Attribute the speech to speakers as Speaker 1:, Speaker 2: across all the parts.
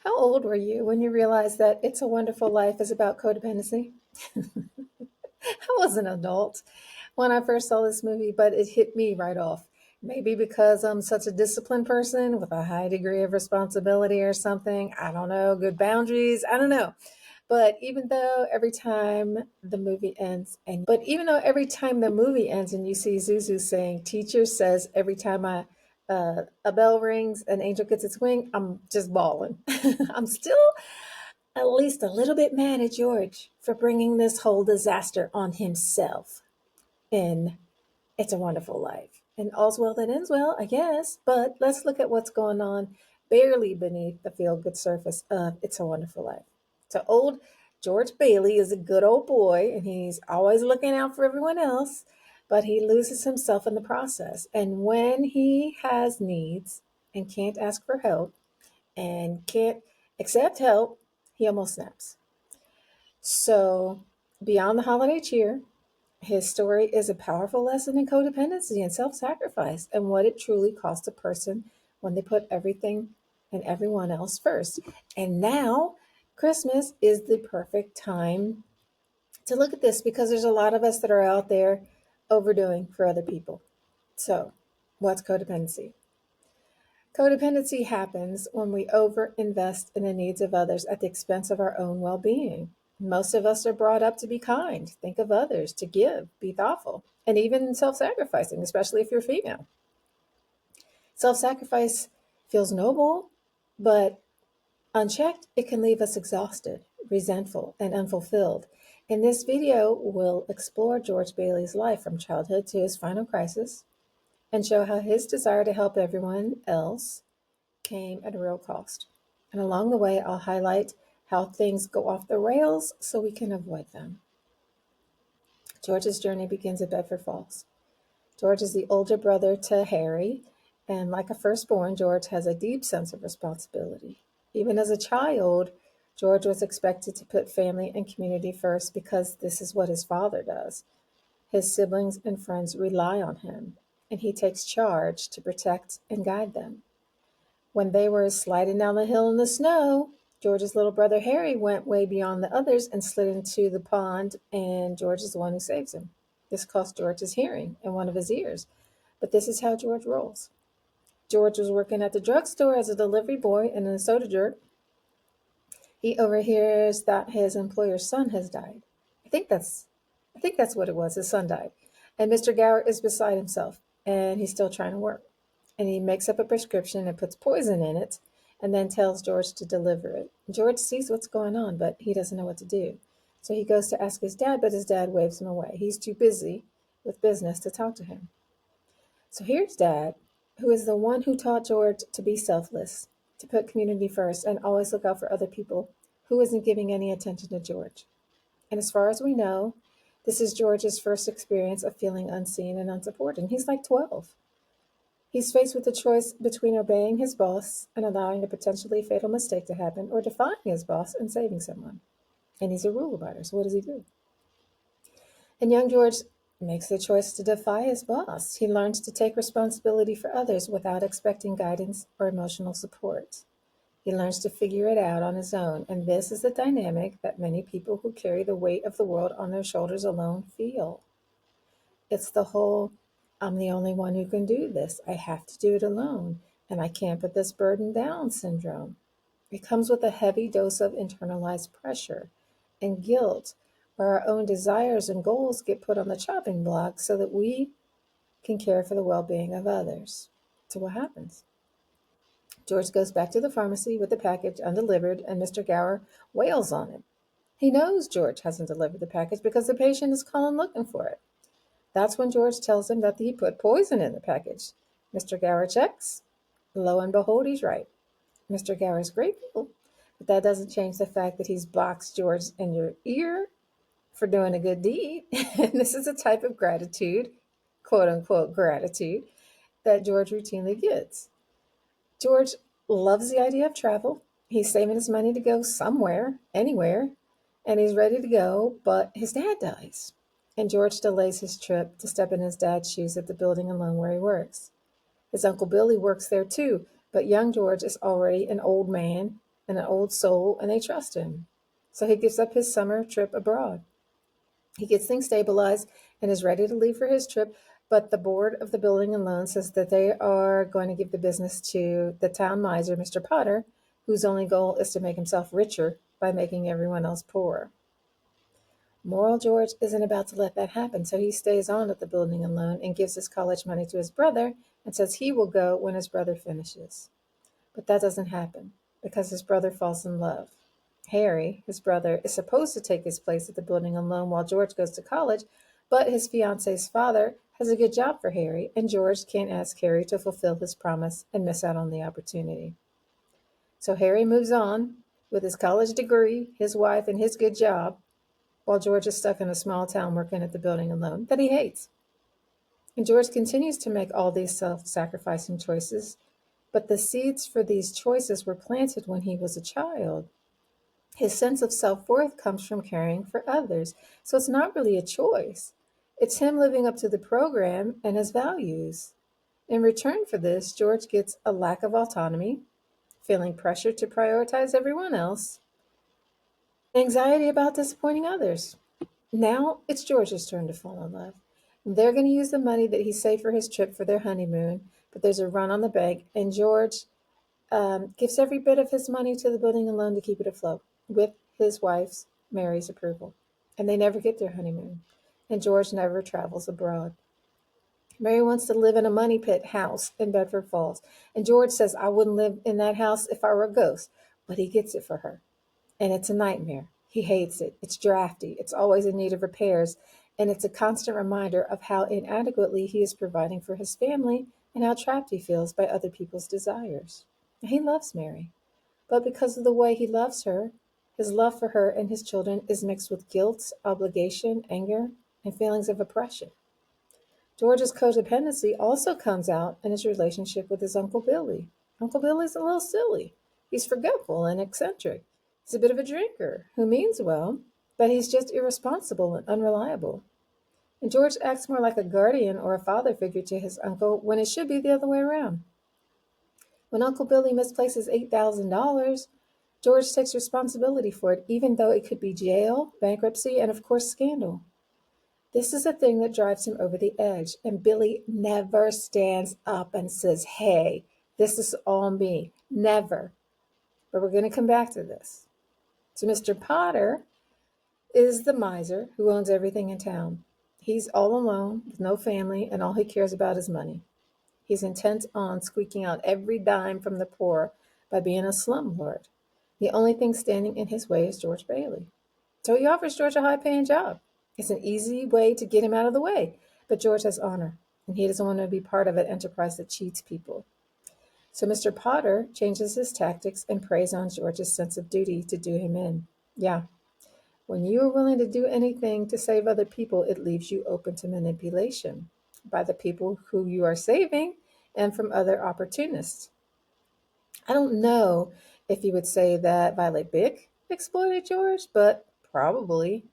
Speaker 1: How old were you when you realized that It's a Wonderful Life is about codependency? I was an adult when I first saw this movie, but it hit me right off. Maybe because I'm such a disciplined person with a high degree of responsibility or something. I don't know, good boundaries. I don't know. But even though every time the movie ends, and you see Zuzu saying, "Teacher says every time a bell rings, an angel gets its wing," I'm just bawling. I'm still at least a little bit mad at George for bringing this whole disaster on himself in It's a Wonderful Life. And all's well that ends well, I guess. But let's look at what's going on barely beneath the feel good surface of It's a Wonderful Life. So, old George Bailey is a good old boy, and he's always looking out for everyone else, but he loses himself in the process. And when he has needs and can't ask for help and can't accept help, he almost snaps. So, beyond the holiday cheer, his story is a powerful lesson in codependency and self sacrifice and what it truly costs a person when they put everything and everyone else first. And now, Christmas is the perfect time to look at this because there's a lot of us that are out there overdoing for other people. So, what's codependency? Codependency happens when we overinvest in the needs of others at the expense of our own well being. Most of us are brought up to be kind, think of others, to give, be thoughtful, and even self sacrificing, especially if you're female. Self sacrifice feels noble, but unchecked, it can leave us exhausted, resentful, and unfulfilled. In this video, we'll explore George Bailey's life from childhood to his final crisis and show how his desire to help everyone else came at a real cost. And along the way, I'll highlight how things go off the rails so we can avoid them. George's journey begins at Bedford Falls. George is the older brother to Harry, and like a firstborn, George has a deep sense of responsibility. Even as a child, George was expected to put family and community first because this is what his father does. His siblings and friends rely on him, and he takes charge to protect and guide them. When they were sliding down the hill in the snow, George's little brother Harry went way beyond the others and slid into the pond, and George is the one who saves him. This cost George his hearing and one of his ears. But this is how George rolls. George was working at the drugstore as a delivery boy and a soda jerk. He overhears that his employer's son has died. I think that's I think that's what it was. His son died. And Mr. Gower is beside himself and he's still trying to work. And he makes up a prescription and puts poison in it and then tells George to deliver it. George sees what's going on, but he doesn't know what to do. So he goes to ask his dad, but his dad waves him away. He's too busy with business to talk to him. So here's Dad, who is the one who taught George to be selfless, to put community first, and always look out for other people, who isn't giving any attention to George. And as far as we know, this is George's first experience of feeling unseen and unsupported. He's like 12. He's faced with the choice between obeying his boss and allowing a potentially fatal mistake to happen, or defying his boss and saving someone. And he's a rule abider, so what does he do? And young George makes the choice to defy his boss. He learns to take responsibility for others without expecting guidance or emotional support. He learns to figure it out on his own, and this is the dynamic that many people who carry the weight of the world on their shoulders alone feel. It's the whole, I'm the only one who can do this. I have to do it alone, and I can't put this burden down syndrome. It comes with a heavy dose of internalized pressure and guilt, where our own desires and goals get put on the chopping block so that we can care for the well being of others. So, what happens? George goes back to the pharmacy with the package undelivered, and Mr. Gower wails on him. He knows George hasn't delivered the package because the patient is calling looking for it. That's when George tells him that he put poison in the package. Mr. Gower checks. Lo and behold, he's right. Mr. Gower is grateful, but that doesn't change the fact that he's boxed George in your ear for doing a good deed. And this is a type of gratitude, quote unquote gratitude, that George routinely gets. George loves the idea of travel. He's saving his money to go somewhere, anywhere, and he's ready to go, but his dad dies. And George delays his trip to step in his dad's shoes at the building alone where he works. His Uncle Billy works there too, but young George is already an old man and an old soul, and they trust him. So he gives up his summer trip abroad. He gets things stabilized and is ready to leave for his trip, but the board of the building and loan says that they are going to give the business to the town miser, Mr. Potter, whose only goal is to make himself richer by making everyone else poorer. Moral George isn't about to let that happen, so he stays on at the building and loan and gives his college money to his brother and says he will go when his brother finishes. But that doesn't happen because his brother falls in love. Harry, his brother, is supposed to take his place at the building and loan while George goes to college, but his fiance's father has a good job for Harry, and George can't ask Harry to fulfill his promise and miss out on the opportunity. So Harry moves on with his college degree, his wife, and his good job, while George is stuck in a small town working at the building and loan that he hates. And George continues to make all these self sacrificing choices, but the seeds for these choices were planted when he was a child. His sense of self worth comes from caring for others. So it's not really a choice. It's him living up to the program and his values. In return for this, George gets a lack of autonomy, feeling pressure to prioritize everyone else, anxiety about disappointing others. Now it's George's turn to fall in love. They're going to use the money that he saved for his trip for their honeymoon, but there's a run on the bank, and George gives every bit of his money to the building and loan to keep it afloat with his wife's, Mary's, approval. And they never get their honeymoon. And George never travels abroad. Mary wants to live in a money pit house in Bedford Falls. And George says, I wouldn't live in that house if I were a ghost. But he gets it for her. And it's a nightmare. He hates it. It's drafty. It's always in need of repairs. And it's a constant reminder of how inadequately he is providing for his family and how trapped he feels by other people's desires. He loves Mary, but because of the way he loves her, his love for her and his children is mixed with guilt, obligation, anger, and feelings of oppression. George's codependency also comes out in his relationship with his Uncle Billy. Uncle Billy's a little silly. He's forgetful and eccentric. He's a bit of a drinker who means well, but he's just irresponsible and unreliable. And George acts more like a guardian or a father figure to his uncle when it should be the other way around. When Uncle Billy misplaces $8,000, George takes responsibility for it, even though it could be jail, bankruptcy, and of course, scandal. This is a thing that drives him over the edge, and Billy never stands up and says, Hey, this is all me. Never. But we're going to come back to this. So, Mr. Potter is the miser who owns everything in town. He's all alone with no family, and all he cares about is money. He's intent on squeaking out every dime from the poor by being a slumlord. The only thing standing in his way is George Bailey. So he offers George a high paying job. It's an easy way to get him out of the way. But George has honor, and he doesn't want to be part of an enterprise that cheats people. So Mr. Potter changes his tactics and preys on George's sense of duty to do him in. Yeah, when you are willing to do anything to save other people, it leaves you open to manipulation by the people who you are saving and from other opportunists. I don't know if you would say that Violet Bick exploited George, but probably.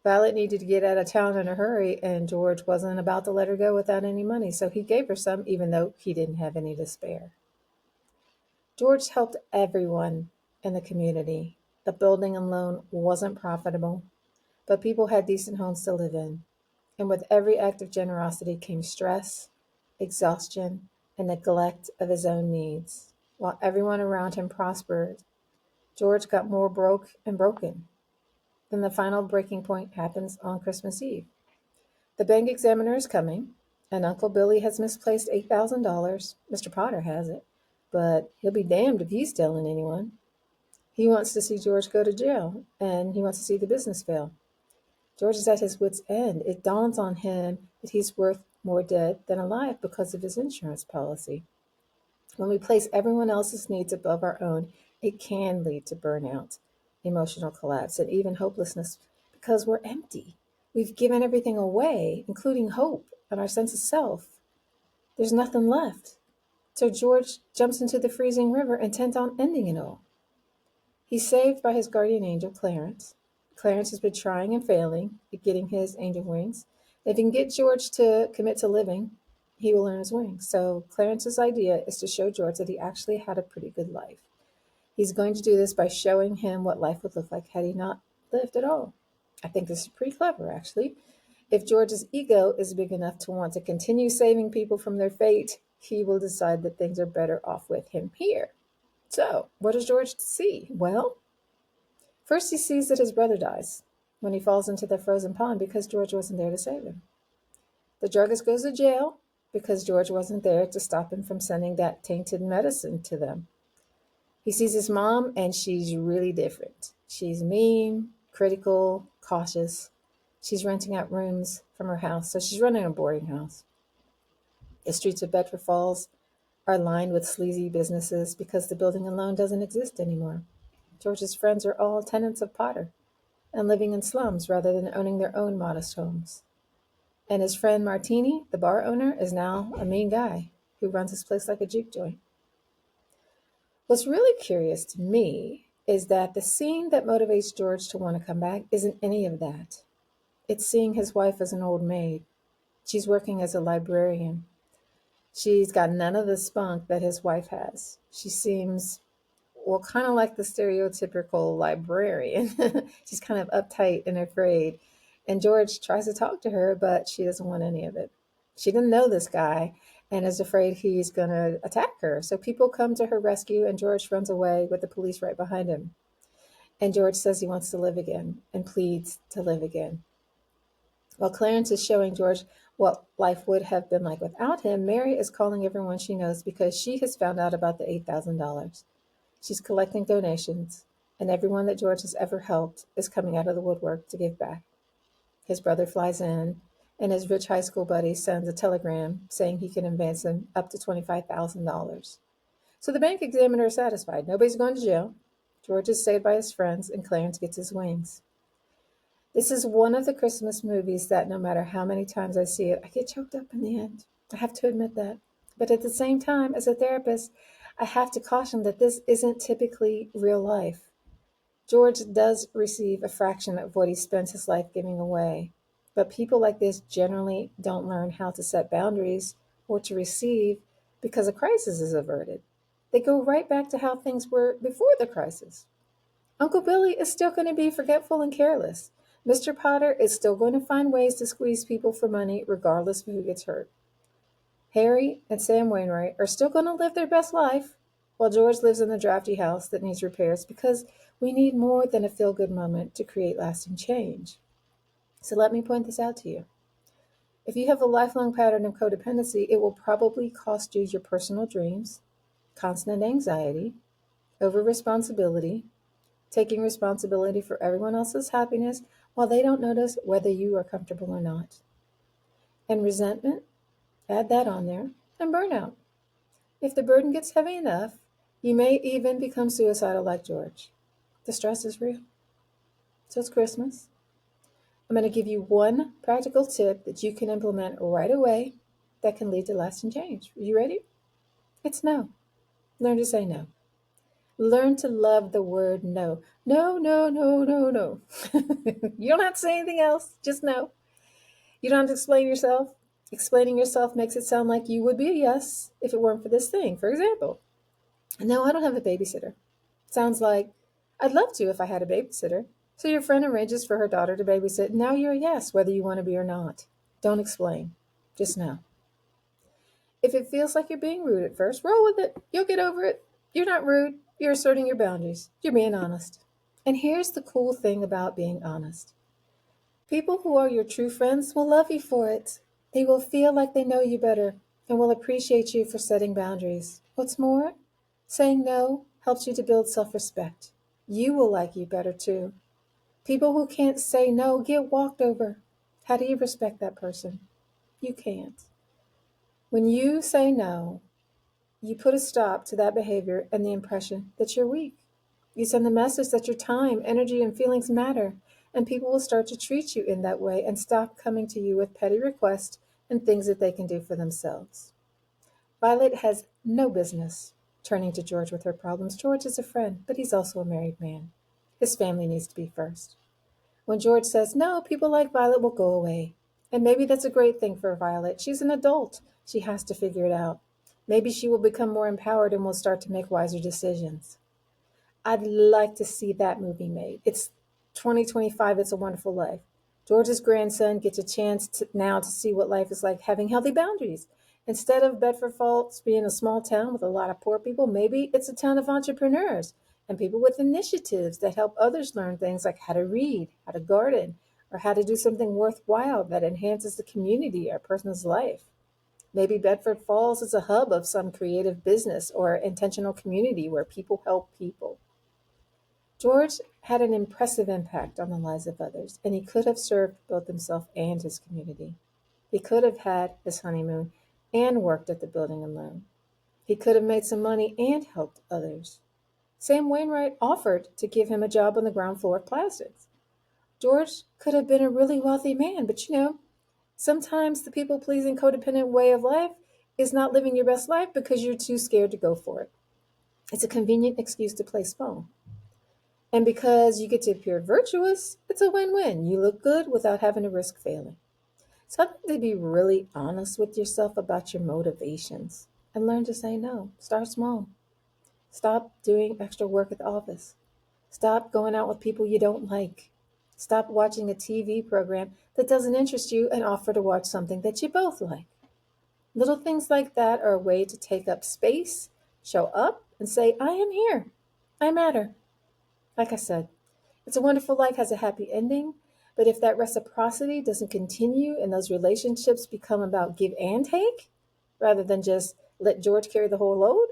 Speaker 1: Violet needed to get out of town in a hurry, and George wasn't about to let her go without any money, so he gave her some, even though he didn't have any to spare. George helped everyone in the community. The building and loan wasn't profitable, but people had decent homes to live in. And with every act of generosity came stress, exhaustion, and neglect of his own needs. While everyone around him prospered, George got more broke and broken. Then the final breaking point happens on Christmas Eve. The bank examiner is coming, and Uncle Billy has misplaced $8,000. Mr. Potter has it, but he'll be damned if he's telling anyone. He wants to see George go to jail, and he wants to see the business fail. George is at his wits' end. It dawns on him that he's worth more dead than alive because of his insurance policy. When we place everyone else's needs above our own, it can lead to burnout, emotional collapse, and even hopelessness because we're empty. We've given everything away, including hope and our sense of self. There's nothing left. So George jumps into the freezing river intent on ending it all. He's saved by his guardian angel, Clarence. Clarence has been trying and failing at getting his angel wings. If he can get George to commit to living, he will earn his wings. So Clarence's idea is to show George that he actually had a pretty good life. He's going to do this by showing him what life would look like had he not lived at all. I think this is pretty clever, actually. If George's ego is big enough to want to continue saving people from their fate, he will decide that things are better off with him here. So, what does George see? Well, first he sees that his brother dies when he falls into the frozen pond because George wasn't there to save him. The druggist goes to jail because George wasn't there to stop him from sending that tainted medicine to them. He sees his mom, and she's really different. She's mean, critical, cautious. She's renting out rooms from her house, so she's running a boarding house. The streets of Bedford Falls are lined with sleazy businesses because the building alone doesn't exist anymore. George's friends are all tenants of Potter and living in slums rather than owning their own modest homes. And his friend Martini, the bar owner, is now a mean guy who runs his place like a juke joint. What's really curious to me is that the scene that motivates George to want to come back isn't any of that. It's seeing his wife as an old maid. She's working as a librarian. She's got none of the spunk that his wife has. She seems, well, kind of like the stereotypical librarian. She's kind of uptight and afraid. And George tries to talk to her, but she doesn't want any of it. She didn't know this guy and is afraid he's going to attack her. So people come to her rescue, and George runs away with the police right behind him. And George says he wants to live again and pleads to live again. While Clarence is showing George what life would have been like without him, Mary is calling everyone she knows because she has found out about the $8,000. She's collecting donations, and everyone that George has ever helped is coming out of the woodwork to give back. His brother flies in, and his rich high school buddy sends a telegram saying he can advance him up to $25,000. So the bank examiner is satisfied. Nobody's going to jail. George is saved by his friends, and Clarence gets his wings. This is one of the Christmas movies that no matter how many times I see it, I get choked up in the end. I have to admit that. But at the same time, as a therapist, I have to caution that this isn't typically real life. George does receive a fraction of what he spends his life giving away. But people like this generally don't learn how to set boundaries or to receive because a crisis is averted. They go right back to how things were before the crisis. Uncle Billy is still going to be forgetful and careless. Mr. Potter is still going to find ways to squeeze people for money regardless of who gets hurt. Harry and Sam Wainwright are still going to live their best life, while George lives in the drafty house that needs repairs because we need more than a feel-good moment to create lasting change. So let me point this out to you. If you have a lifelong pattern of codependency, it will probably cost you your personal dreams, constant anxiety, over-responsibility, taking responsibility for everyone else's happiness while they don't notice whether you are comfortable or not. And resentment, add that on there, and burnout. If the burden gets heavy enough, you may even become suicidal like George. The stress is real. So it's Christmas. I'm going to give you one practical tip that you can implement right away that can lead to lasting change. Are you ready? It's no. Learn to say no. Learn to love the word no. No, no, no, no, no. You don't have to say anything else, just no. You don't have to explain yourself. Explaining yourself makes it sound like you would be a yes if it weren't for this thing. For example, no, I don't have a babysitter. Sounds like, I'd love to if I had a babysitter. So your friend arranges for her daughter to babysit. Now you're a yes, whether you want to be or not. Don't explain. Just no. If it feels like you're being rude at first, roll with it. You'll get over it. You're not rude. You're asserting your boundaries. You're being honest. And here's the cool thing about being honest. People who are your true friends will love you for it. They will feel like they know you better and will appreciate you for setting boundaries. What's more, saying no helps you to build self-respect. You will like you better too. People who can't say no get walked over. How do you respect that person? You can't. When you say no, you put a stop to that behavior and the impression that you're weak. You send the message that your time, energy, and feelings matter, and people will start to treat you in that way and stop coming to you with petty requests and things that they can do for themselves. Violet has no business turning to George with her problems. George is a friend, but he's also a married man. His family needs to be first. When George says no, people like Violet will go away. And maybe that's a great thing for Violet. She's an adult. She has to figure it out. Maybe she will become more empowered and will start to make wiser decisions. I'd like to see that movie made. It's 2025, It's a Wonderful Life. George's grandson gets a chance now to see what life is like having healthy boundaries. Instead of Bedford Falls being a small town with a lot of poor people, maybe it's a town of entrepreneurs and people with initiatives that help others learn things like how to read, how to garden, or how to do something worthwhile that enhances the community or person's life. Maybe Bedford Falls is a hub of some creative business or intentional community where people help people. George had an impressive impact on the lives of others, and he could have served both himself and his community. He could have had his honeymoon and worked at the building and loan. He could have made some money and helped others. Sam Wainwright offered to give him a job on the ground floor of plastics. George could have been a really wealthy man, but sometimes the people pleasing codependent way of life is not living your best life because you're too scared to go for it. It's a convenient excuse to play small. And because you get to appear virtuous, it's a win win. You look good without having to risk failing. So I think to be really honest with yourself about your motivations and learn to say no. Start small. Stop doing extra work at the office. Stop going out with people you don't like. Stop watching a TV program that doesn't interest you and offer to watch something that you both like. Little things like that are a way to take up space, show up, and say, I am here. I matter. Like I said, It's a Wonderful Life has a happy ending, but if that reciprocity doesn't continue and those relationships become about give and take, rather than just let George carry the whole load,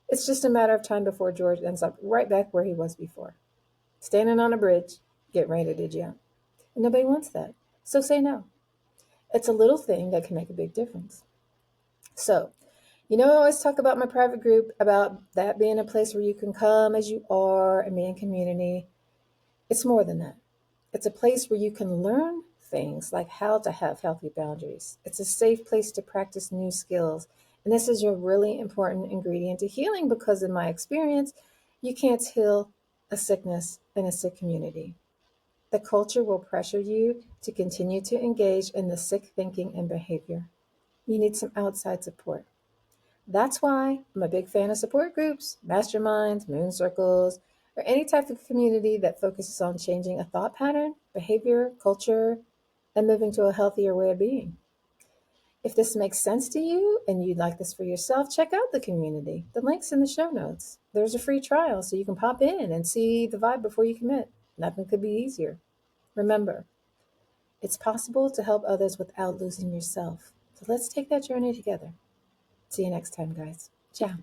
Speaker 1: it's just a matter of time before George ends up right back where he was before, standing on a bridge, getting ready to jump. And nobody wants that. So say no. It's a little thing that can make a big difference. So, I always talk about my private group, about that being a place where you can come as you are and be in community. It's more than that. It's a place where you can learn things like how to have healthy boundaries. It's a safe place to practice new skills. And this is a really important ingredient to healing because, in my experience, you can't heal a sickness in a sick community. The culture will pressure you to continue to engage in the sick thinking and behavior. You need some outside support. That's why I'm a big fan of support groups, masterminds, moon circles, or any type of community that focuses on changing a thought pattern, behavior, culture, and moving to a healthier way of being. If this makes sense to you and you'd like this for yourself, check out the community. The link's in the show notes. There's a free trial so you can pop in and see the vibe before you commit. Nothing could be easier. Remember, it's possible to help others without losing yourself. So let's take that journey together. See you next time, guys. Ciao.